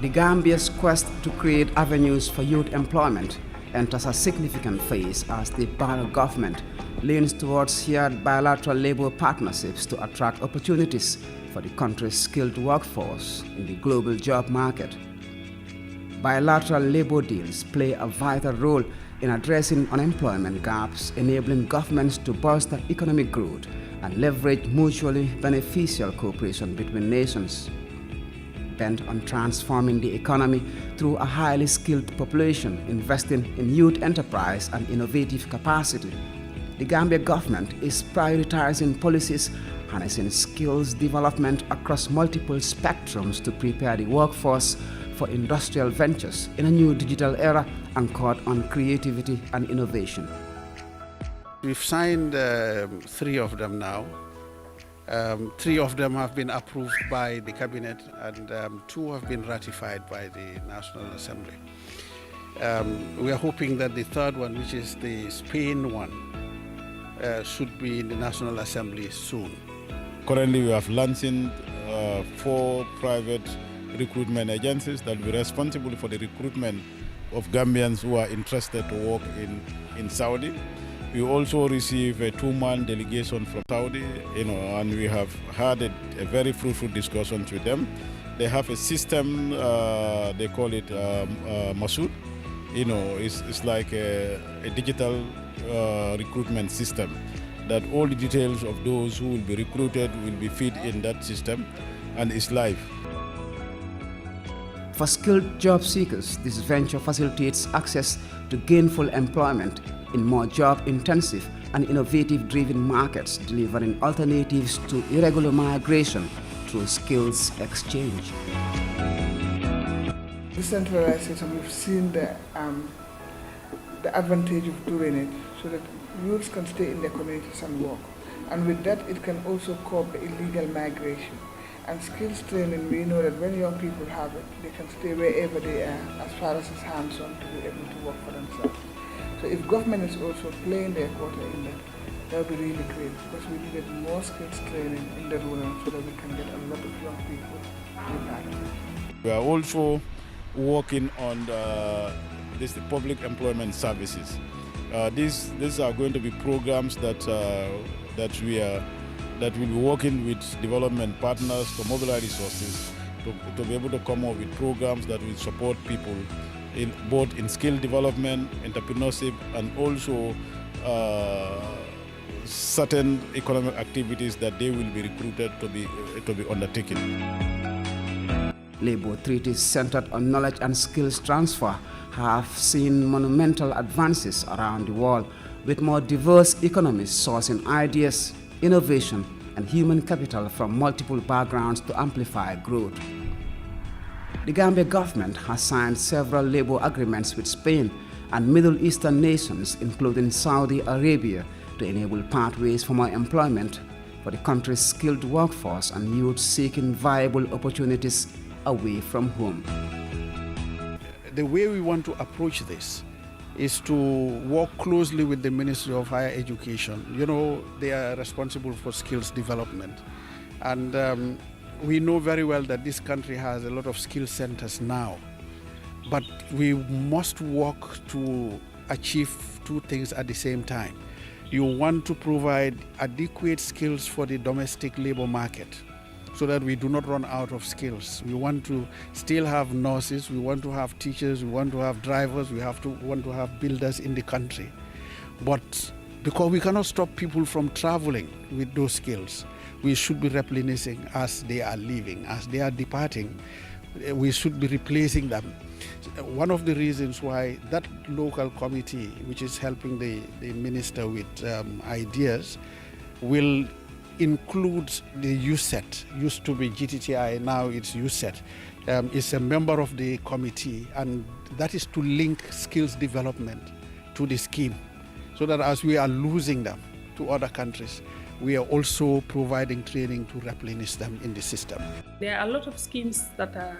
The Gambia's quest to create avenues for youth employment enters a significant phase as the Barrow government leans towards shared bilateral labor partnerships to attract opportunities for the country's skilled workforce in the global job market. Bilateral labor deals play a vital role in addressing unemployment gaps, enabling governments to bolster economic growth and leverage mutually beneficial cooperation between nations. Bent on transforming the economy through a highly skilled population, investing in youth enterprise and innovative capacity, the Gambia government is prioritizing policies harnessing skills development across multiple spectrums to prepare the workforce for industrial ventures in a new digital era anchored on creativity and innovation. We've signed 3 of them now. 3 of them have been approved by the cabinet and 2 have been ratified by the National Assembly. We are hoping that the 3rd one, which is the Spain one, should be in the National Assembly soon. Currently we have launching 4 private recruitment agencies that will be responsible for the recruitment of Gambians who are interested to work in Saudi. We also receive a 2-man delegation from Saudi, and we have had a very fruitful discussions with them. They have a system, they call it Masood. It's like a digital recruitment system that all the details of those who will be recruited will be fed in that system, and it's live. For skilled job seekers, this venture facilitates access to gainful employment in more job-intensive and innovative-driven markets, delivering alternatives to irregular migration through skills exchange. Decentralization, we've seen the advantage of doing it so that youths can stay in their communities and work. And with that, it can also curb illegal migration. And skills training, we know that when young people have it, they can stay wherever they are, as far as it's hands-on, to be able to work for themselves. So if government is also playing their quota in that would be really great, because we needed more skills training in the rural so that we can get a lot of young people in that. We are also working on the public employment services. These are going to be programs that we'll be working with development partners to mobilize resources to be able to come up with programs that will support people both in skill development, entrepreneurship, and also certain economic activities that they will be recruited to be undertaken. Labor treaties centered on knowledge and skills transfer have seen monumental advances around the world, with more diverse economies sourcing ideas, innovation, and human capital from multiple backgrounds to amplify growth. The Gambia government has signed several labor agreements with Spain and Middle Eastern nations, including Saudi Arabia, to enable pathways for more employment for the country's skilled workforce and youth seeking viable opportunities away from home. The way we want to approach this is to work closely with the Ministry of Higher Education. They are responsible for skills development. And we know very well that this country has a lot of skill centers now. But we must work to achieve 2 things at the same time. You want to provide adequate skills for the domestic labor market so that we do not run out of skills. We want to still have nurses, we want to have teachers, we want to have drivers, we want to have builders in the country. But because we cannot stop people from traveling with those skills, we should be replenishing as they are leaving, as they are departing. We should be replacing them. One of the reasons why that local committee, which is helping the minister with ideas, will include the USET. Used to be GTTI, now it's USET. It's a member of the committee, and that is to link skills development to the scheme, so that as we are losing them to other countries, we are also providing training to replenish them in the system. There are a lot of schemes that are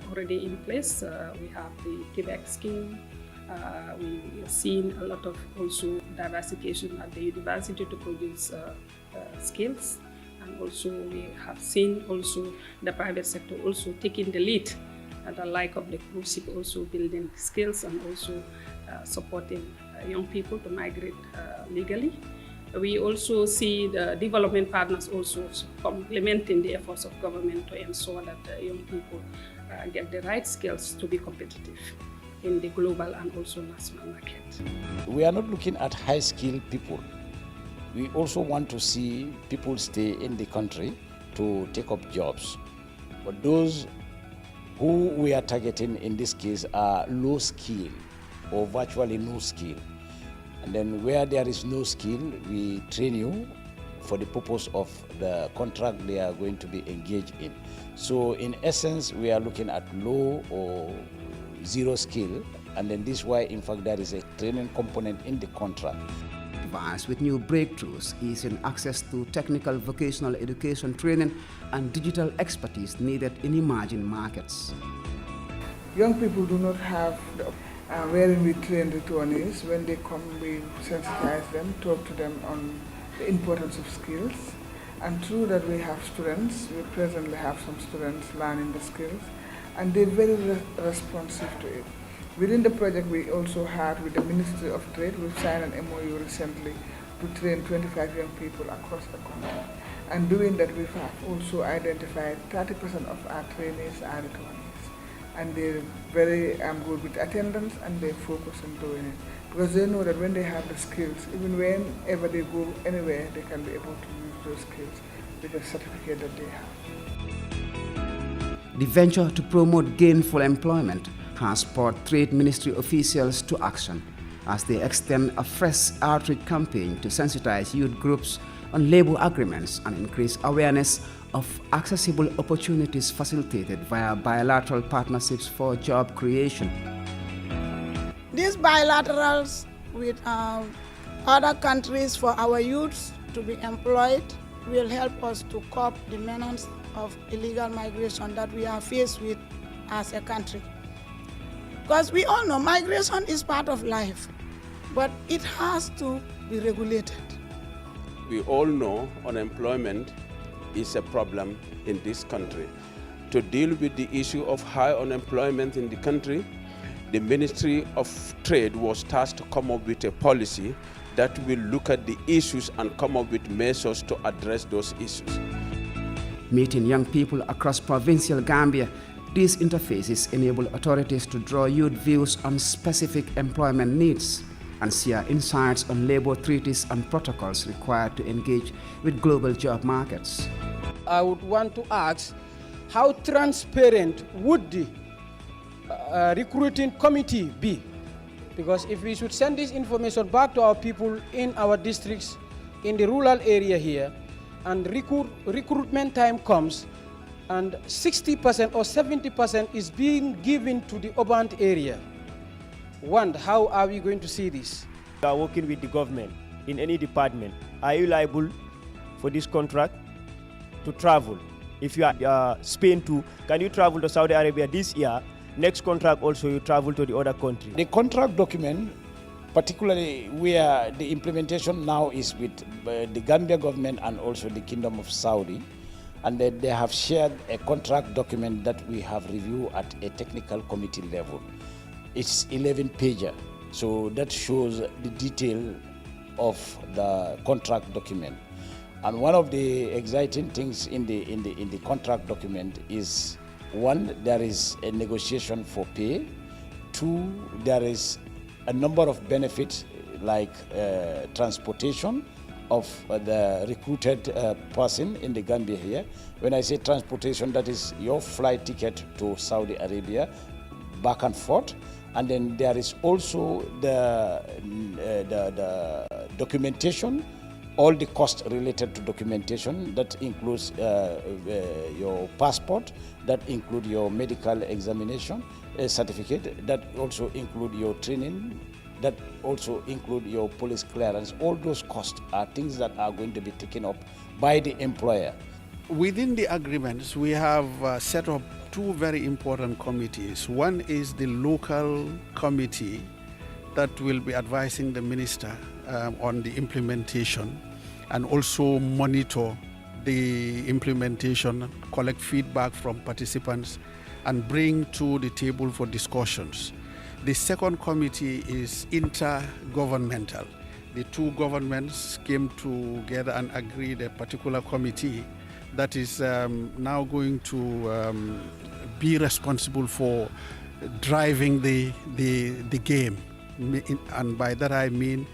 already in place. We have the Quebec scheme. We have seen a lot of also diversification at the university to produce skills, and also we have seen also the private sector also taking the lead the like of the cruise ship, also building skills and also supporting young people to migrate legally. We also see the development partners also complementing the efforts of government to ensure that young people get the right skills to be competitive in the global and also national market. We are not looking at high-skilled people. We also want to see people stay in the country to take up jobs. But those who we are targeting in this case are low skill or virtually no skill. And then where there is no skill, we train you for the purpose of the contract they are going to be engaged in. So in essence, we are looking at low or zero skill, and then this is why in fact there is a training component in the contract. With new breakthroughs, easing access to technical vocational education training and digital expertise needed in emerging markets. Young people do not have the wherein we train returnees. When they come, we sensitize them, talk to them on the importance of skills. And through that we have students, we presently have some students learning the skills, and they're very responsive to it. Within the project we also had with the Ministry of Trade, we've signed an MOU recently to train 25 young people across the country. And doing that we have also identified 30% of our trainees are returnees. And they're very good with attendance, and they focus on doing it. Because they know that when they have the skills, even whenever they go anywhere, they can be able to use those skills with the certificate that they have. The venture to promote gainful employment has spurred Trade Ministry officials to action as they extend a fresh outreach campaign to sensitize youth groups on labor agreements and increase awareness of accessible opportunities facilitated via bilateral partnerships for job creation. These bilaterals with other countries for our youths to be employed will help us to curb the menace of illegal migration that we are faced with as a country. Because we all know migration is part of life, but it has to be regulated. We all know unemployment is a problem in this country. To deal with the issue of high unemployment in the country, the Ministry of Trade was tasked to come up with a policy that will look at the issues and come up with measures to address those issues. Meeting young people across provincial Gambia, these interfaces enable authorities to draw youth views on specific employment needs and share insights on labor treaties and protocols required to engage with global job markets. I would want to ask, how transparent would the recruiting committee be? Because if we should send this information back to our people in our districts, in the rural area here, and recruitment time comes, and 60% or 70% is being given to the urban area. One, how are we going to see this? You are working with the government in any department. Are you liable for this contract to travel? If you are Spain too, can you travel to Saudi Arabia this year? Next contract also you travel to the other country. The contract document, particularly where the implementation now is with the Gambia government and also the Kingdom of Saudi, and they have shared a contract document that we have reviewed at a technical committee level. It's 11-pager, so that shows the detail of the contract document. And one of the exciting things in the contract document is, one, there is a negotiation for pay. Two, there is a number of benefits like transportation of the recruited person in the Gambia here. When I say transportation, that is your flight ticket to Saudi Arabia, back and forth. And then there is also the documentation, all the costs related to documentation. That includes your passport, that includes your medical examination certificate, that also includes your training, that also include your police clearance. All those costs are things that are going to be taken up by the employer. Within the agreements, we have set up two very important committees. One is the local committee that will be advising the minister on the implementation and also monitor the implementation, collect feedback from participants, and bring to the table for discussions. The second committee is intergovernmental. The two governments came together and agreed a particular committee that is now going to be responsible for driving the game. And by that I mean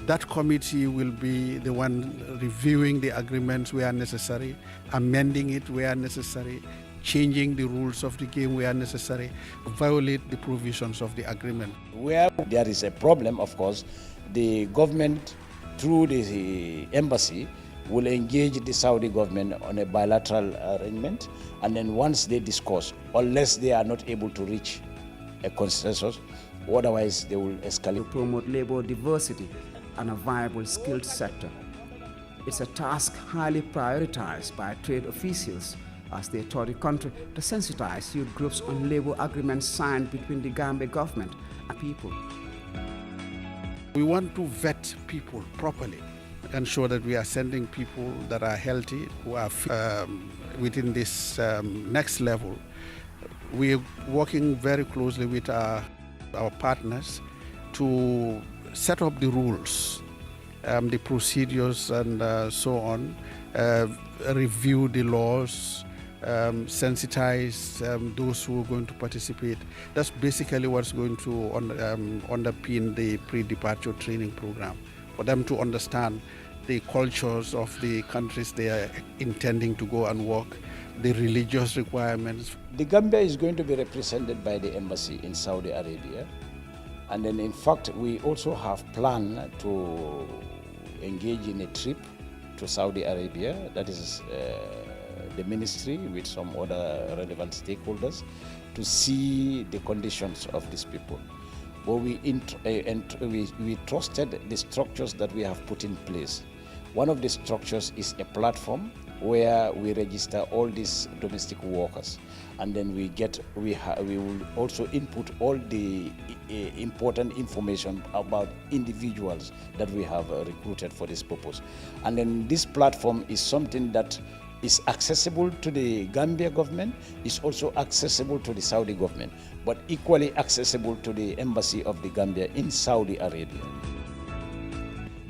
that committee will be the one reviewing the agreements where necessary, amending it where necessary, changing the rules of the game where necessary, violate the provisions of the agreement. Where there is a problem, of course, the government, through the embassy, will engage the Saudi government on a bilateral arrangement, and then once they discuss, unless they are not able to reach a consensus, otherwise they will escalate. To promote labor diversity and a viable skilled sector. It's a task highly prioritized by trade officials as they tour the country to sensitize youth groups on labor agreements signed between the Gambia government and people. We want to vet people properly, ensure that we are sending people that are healthy, who are within this next level. We are working very closely with our partners to set up the rules, the procedures and so on, review the laws, sensitize those who are going to participate. That's basically what's going to underpin the pre-departure training program, for them to understand the cultures of the countries they are intending to go and work, the religious requirements. The Gambia is going to be represented by the embassy in Saudi Arabia. And then in fact, we also have planned to engage in a trip to Saudi Arabia. That is the ministry with some other relevant stakeholders to see the conditions of these people. But we trusted the structures that we have put in place. One of the structures is a platform where we register all these domestic workers, and then we will also input all the important information about individuals that we have recruited for this purpose. And then this platform is something that is accessible to the Gambia government, is also accessible to the Saudi government, but equally accessible to the embassy of the Gambia in Saudi Arabia.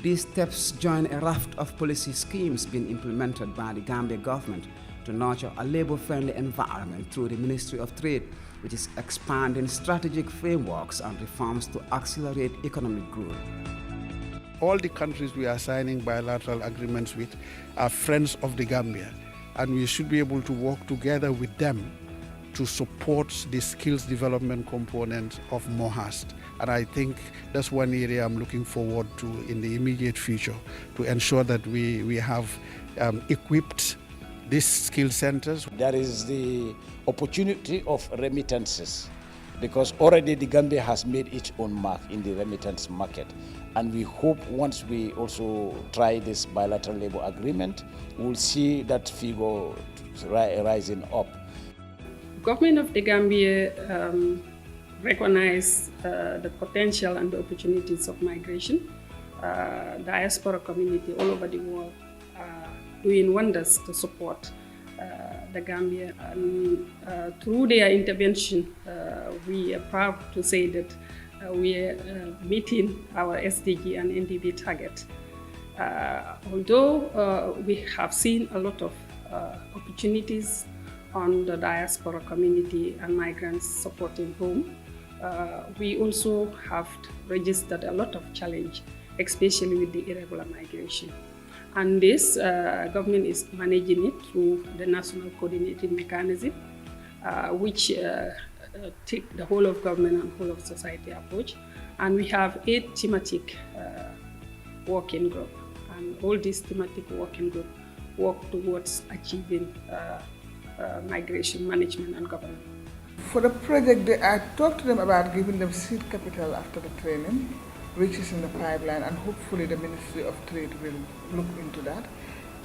These steps join a raft of policy schemes being implemented by the Gambia government to nurture a labor-friendly environment through the Ministry of Trade, which is expanding strategic frameworks and reforms to accelerate economic growth. All the countries we are signing bilateral agreements with are friends of the Gambia, and we should be able to work together with them to support the skills development component of MOHAST. And I think that's one area I'm looking forward to in the immediate future, to ensure that we have equipped these skill centers. There is the opportunity of remittances, because already the Gambia has made its own mark in the remittance market. And we hope once we also try this bilateral labor agreement, we'll see that figure rising up. Government of the Gambia recognize the potential and the opportunities of migration. Diaspora community all over the world are doing wonders to support the Gambia, and through their intervention, we are proud to say that we are meeting our SDG and NDB target. Although we have seen a lot of opportunities on the diaspora community and migrants supporting home, we also have registered a lot of challenge, especially with the irregular migration. And this government is managing it through the National Coordinating Mechanism, which take the whole of government and whole of society approach. And we have 8 thematic working groups. And all these thematic working groups work towards achieving migration management and governance. For the project, I talked to them about giving them seed capital after the training, which is in the pipeline, and hopefully the Ministry of Trade will look into that,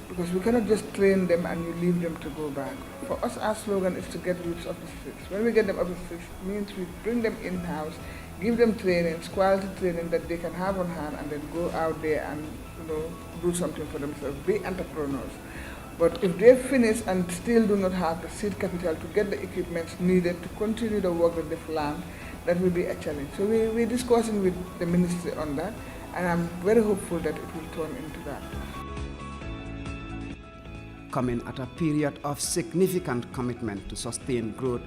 because we cannot just train them and you leave them to go back. For us, our slogan is to get youths off the streets. When we get them off the streets, it means we bring them in-house, give them trainings, quality training that they can have on hand, and then go out there and do something for themselves, be entrepreneurs. But if they finish and still do not have the seed capital to get the equipment needed to continue the work that they've learned, that will be a challenge. So we're discussing with the ministry on that, and I'm very hopeful that it will turn into that. Coming at a period of significant commitment to sustain growth,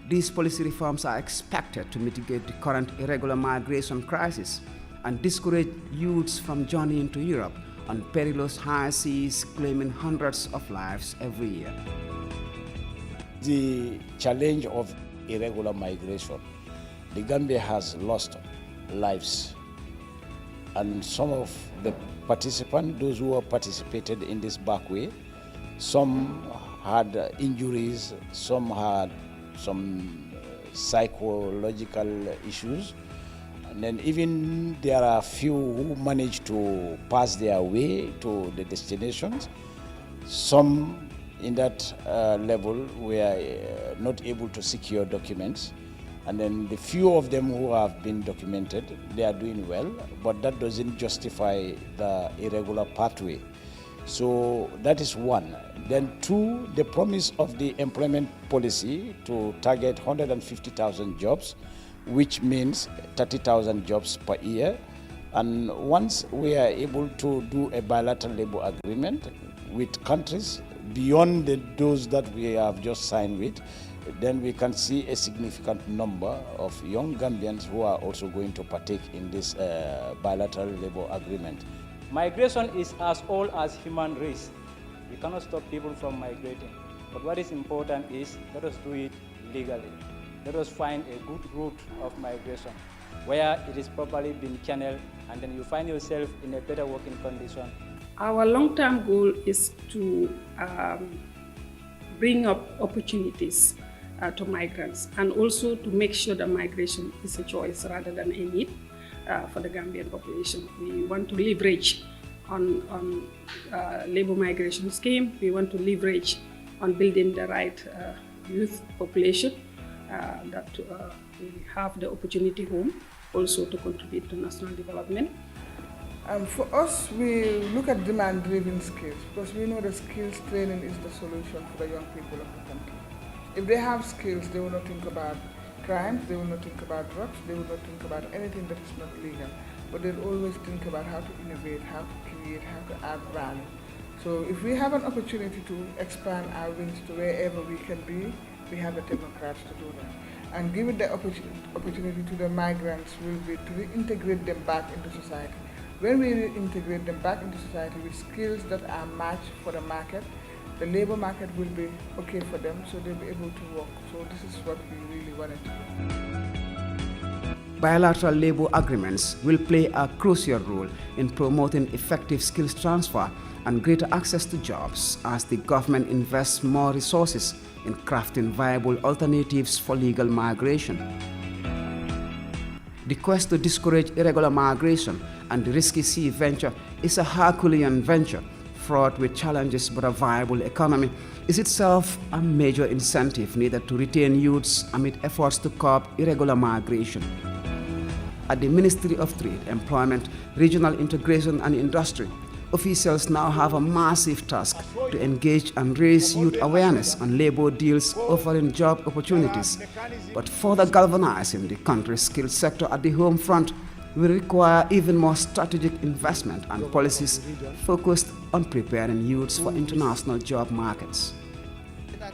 these policy reforms are expected to mitigate the current irregular migration crisis and discourage youths from journeying to Europe on perilous high seas, claiming hundreds of lives every year. The challenge of irregular migration, the Gambia has lost lives, and some of the participants, those who have participated in this back way, some had injuries, some had some psychological issues, and then even there are few who managed to pass their way to the destinations. Some in that level were not able to secure documents, and then the few of them who have been documented, they are doing well, but that doesn't justify the irregular pathway. So that is one. Then two, the promise of the employment policy to target 150,000 jobs, which means 30,000 jobs per year. And once we are able to do a bilateral labor agreement with countries beyond those that we have just signed with, then we can see a significant number of young Gambians who are also going to partake in this bilateral labor agreement. Migration is as old as human race. We cannot stop people from migrating. But what is important is let us do it legally. Let us find a good route of migration where it is properly been channeled, and then you find yourself in a better working condition. Our long-term goal is to bring up opportunities to migrants, and also to make sure that migration is a choice rather than a need for the Gambian population. We want to leverage on labor migration scheme. We want to leverage on building the right youth population that we have the opportunity home also to contribute to national development. For us, we look at demand-driven skills, because we know that skills training is the solution for the young people of the country. If they have skills, they will not think about crimes, they will not think about drugs, they will not think about anything that is not legal, but they'll always think about how to innovate, how to create, how to add value. So if we have an opportunity to expand our wings to wherever we can be, we have the technocrats to do that. And give it the opportunity to the migrants will be to reintegrate them back into society. When we reintegrate them back into society with skills that are matched for the market, the labor market will be okay for them, so they'll be able to work. So this is what we really wanted to do. Bilateral labor agreements will play a crucial role in promoting effective skills transfer and greater access to jobs as the government invests more resources in crafting viable alternatives for legal migration. The quest to discourage irregular migration and the risky sea venture is a Herculean venture fraught with challenges, but a viable economy is itself a major incentive needed to retain youths amid efforts to curb irregular migration. At the Ministry of Trade, Employment, Regional Integration and Industry, officials now have a massive task to engage and raise youth awareness on labor deals offering job opportunities. But further galvanizing the country's skills sector at the home front will require even more strategic investment and policies focused on preparing youths for international job markets.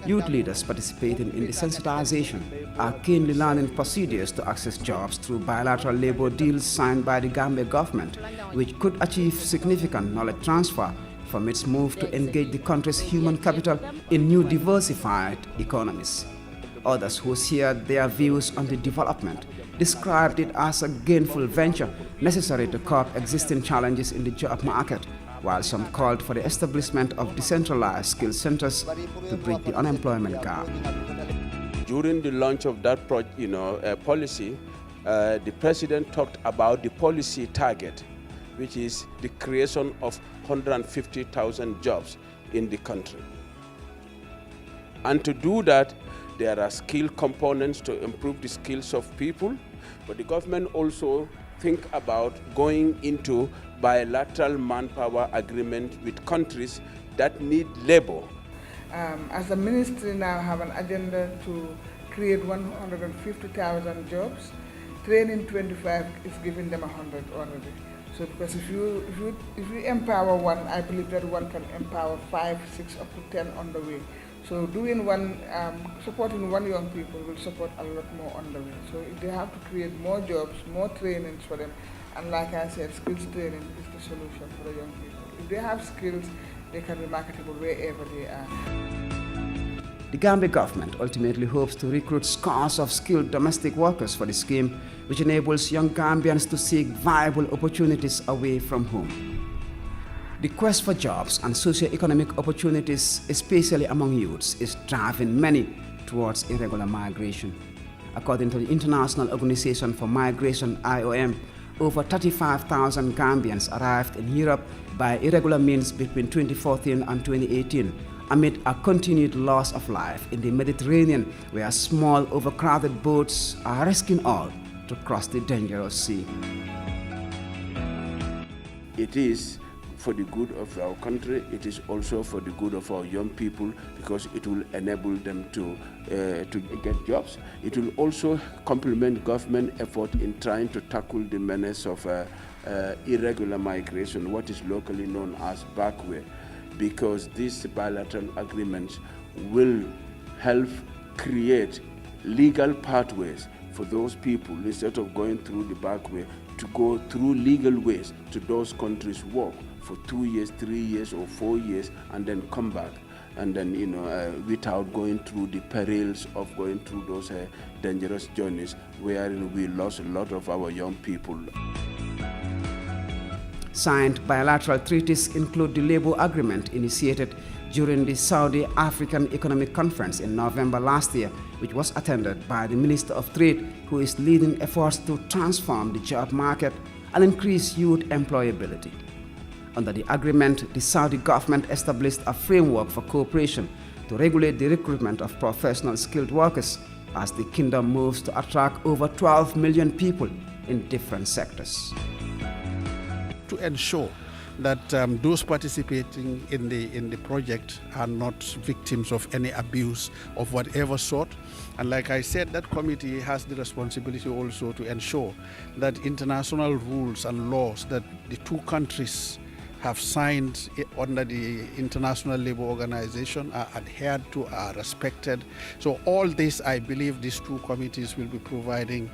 Youth leaders participating in the sensitization are keenly learning procedures to access jobs through bilateral labor deals signed by the Gambia government, which could achieve significant knowledge transfer from its move to engage the country's human capital in new diversified economies. Others who shared their views on the development described it as a gainful venture necessary to curb existing challenges in the job market, while some called for the establishment of decentralized skill centers to bridge the unemployment gap. During the launch of that policy, the president talked about the policy target, which is the creation of 150,000 jobs in the country. And to do that, there are skill components to improve the skills of people, but the government also think about going into bilateral manpower agreement with countries that need labor. As the ministry now have an agenda to create 150,000 jobs, training 25 is giving them 100 already. So because if you empower one, I believe that one can empower 5, 6, up to 10 on the way. So doing one, supporting one young people will support a lot more on the way. So they have to create more jobs, more trainings for them. And like I said, skills training is the solution for the young people. If they have skills, they can be marketable wherever they are. The Gambia government ultimately hopes to recruit scores of skilled domestic workers for the scheme, which enables young Gambians to seek viable opportunities away from home. The quest for jobs and socio-economic opportunities, especially among youths, is driving many towards irregular migration. According to the International Organization for Migration, IOM, over 35,000 Gambians arrived in Europe by irregular means between 2014 and 2018, amid a continued loss of life in the Mediterranean, where small, overcrowded boats are risking all to cross the dangerous sea. It is for the good of our country, it is also for the good of our young people, because it will enable them to get jobs. It will also complement government effort in trying to tackle the menace of irregular migration, what is locally known as backway, because these bilateral agreements will help create legal pathways for those people, instead of going through the back way, to go through legal ways to those countries, work for 2 years, 3 years, or 4 years, and then come back, and then without going through the perils of going through those dangerous journeys, wherein we lost a lot of our young people. Signed bilateral treaties include the labor agreement initiated during the Saudi African Economic Conference in November last year, which was attended by the Minister of Trade, who is leading efforts to transform the job market and increase youth employability. Under the agreement, the Saudi government established a framework for cooperation to regulate the recruitment of professional skilled workers as the kingdom moves to attract over 12 million people in different sectors. To ensure that those participating in the project are not victims of any abuse of whatever sort. And like I said, that committee has the responsibility also to ensure that international rules and laws that the two countries have signed under the International Labour Organization are adhered to, are respected. So all this, I believe these two committees will be providing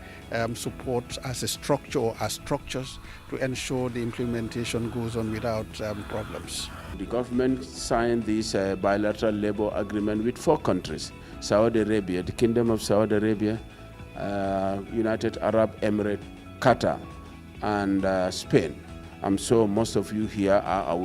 support as a structure or as structures to ensure the implementation goes on without problems. The government signed this bilateral labour agreement with 4 countries: Saudi Arabia, the Kingdom of Saudi Arabia, United Arab Emirates, Qatar, and Spain. I'm sure most of you here are aware